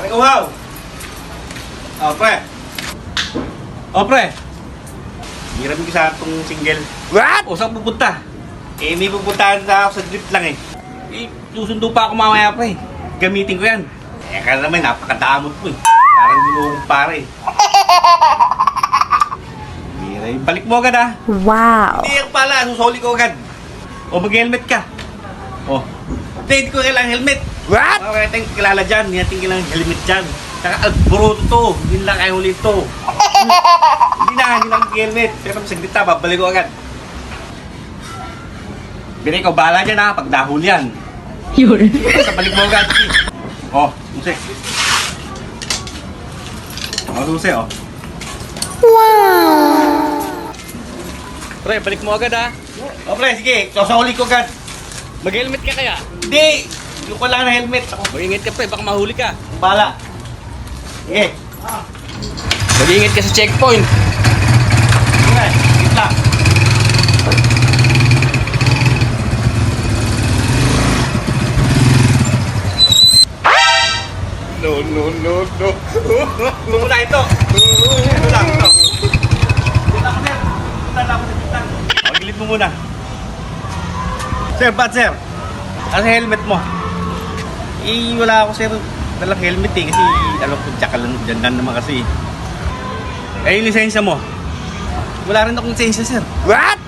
Pare uhaw! O, pre. O, pre. Hiram ko sa itong single. What? O, saan pupunta? May pupuntahan na ako sa drip lang susundo pa ako mamaya, pre. Gamitin ko yan. Kaya naman, napakadamot mo Parang binuhong pare. Hiram, balik mo agad Wow. Hindi yan pala, susoli ko agad. O, mag-helmet ka. O, hindi ko kailangan helmet. What? Mga tayong kilala dyan, hindi natin kailangan helmet dyan. Saka alboroto to, hindi lang kayo ulit to. Hindi na mag-helmet. Pero saglit na, babalik ko agad. Binay ko, bahala dyan pag dahul yan. Yun. Sa balik mo agad. O, susi. O, susi, o. Wow. Pre, balik mo agad O, pre, sige, susuli ko agad. Mag-helmet ka kaya? Hindi, yung ko lang na helmet. Ako, Mag-ingat ka pre, baka mahuli ka. bahala. Sige. Mag-ingat ka sa checkpoint. Sige, sige lang. No. Ito muna ito. Ito lang, ito. Ito lang, sir. Ito lang, ito lang. Pagilid mo muna. Sir, ba't sir? Ano sa helmet mo? Wala ako sir. Dalang helmet kasi alam ko tsaka lang dyan naman kasi. Yung lisensya mo? Wala rin akong lisensya sir. What?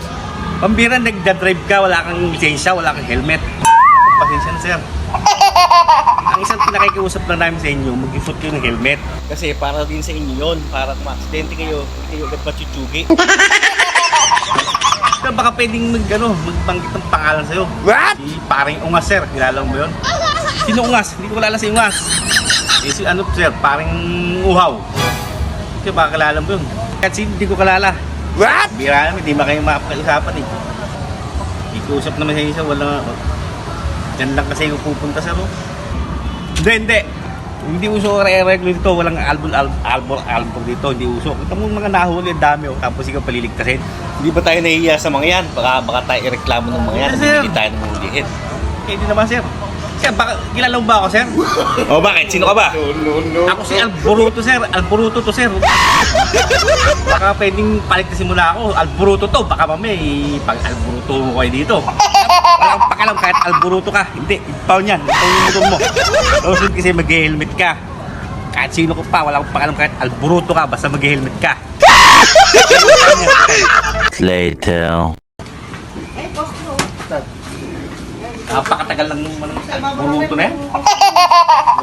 Pambira, nagdadrive ka, wala kang lisensya, wala kang helmet. Pasensya na sir. Ang isang pinakikiusap lang namin sa inyo, mag-isuot kayo ng helmet. Kasi para din sa inyo yun, para kung aksidente kayo, hindi kayo agad machuchugi. Pero baka pwedeng magbanggit ng pangalan sa'yo. What? Si paring Ungas sir, kilala mo ba yun? Sino Ungas? Hindi ko kilala si Ungas. Si ano sir, paring Uhaw. Kasi baka kilala mo yun. Kasi hindi ko kilala. What? Bira namin, hindi ba kayo makapag-isapan Ikusap naman sa isa, wala. Diyan lang kasi yung pupunta sa Hindi. Hindi uso re-regular dito, walang album dito, hindi uso. Ito mo mga nahuli, ang dami tapos ikaw paliligtasin. Hindi ba tayo nahihiya sa mga yan? Baka tayo ireklamo ng mga yan. Yes, sir. Hindi tayo nang hulihin. Hindi naman sir. Sir, baka, kilala mo ba ako sir? O bakit? Sino ka ba? No. Ako si Alboroto sir, Alboroto to sir. Baka pwedeng paligtasin mo na ako, Alboroto to, baka mamaya pag Alboroto mo kayo dito. Wala kang pakialam kahit Alboroto ka. Hindi, ipaw niyan, ipaw yung motor mo. Tapos kasi mag-helmet ka. Kahit sino ko pa, wala kang pakialam kahit Alboroto ka, basta mag-helmet ka. Later. Napakatagal lang nung Alboroto na yan.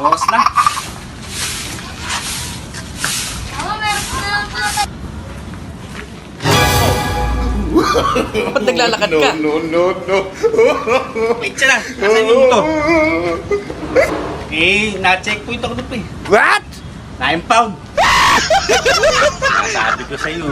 Oras na. Ba't naglalakad ka? No. Wait siya na, nasaan yung motor? Na-checkpoint ako doon What? Na-impound. Sabi ko sa iyo